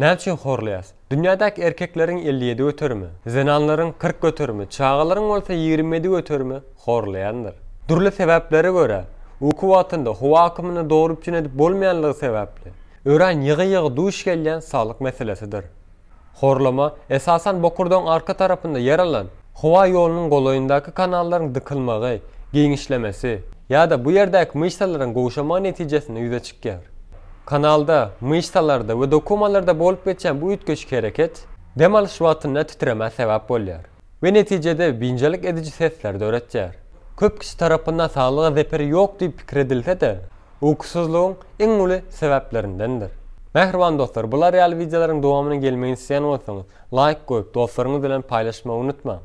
Näçe horlaýas? Dünýädäki erkeklerin 57 götürmü, zenanlaryň 40 götürmü, çağalaryň bolsa 27 götürmü horlaýandyr. Durly sebäplere görä, uku wagtynda howa akymy dogrup edip bolmaýanlygy sebäpli. Ören ýygy duş gelýän saglyk meselesidir. Horlama esasan bokurdan arka tarapynda yer alan howa ýolunyň goloýundaky kanalların dykylmagy, giňişlemesi ýa-da bu ýerdäki myşsalaryň gowşama netijesinde ýüze çykýar. Kanalda, myşsalarda we dokumalarda bolup geçen bu ütköçük hereket dem alyş wagtyna titreme sebäp bolýar we netijede binjelik edici sesler döretýär. Köp kişi tarapyndan saglyga zeperi ýok diýip pikir edilse-de, uykusuzlugyň iň uly sebäplerindendir. Mehriban dostlar, bular ýaly videolaryň dowamyny gelmeýini isleýän bolsaňyz, like goýup dostlaryňyz bilen paýlaşmagy unutmaň.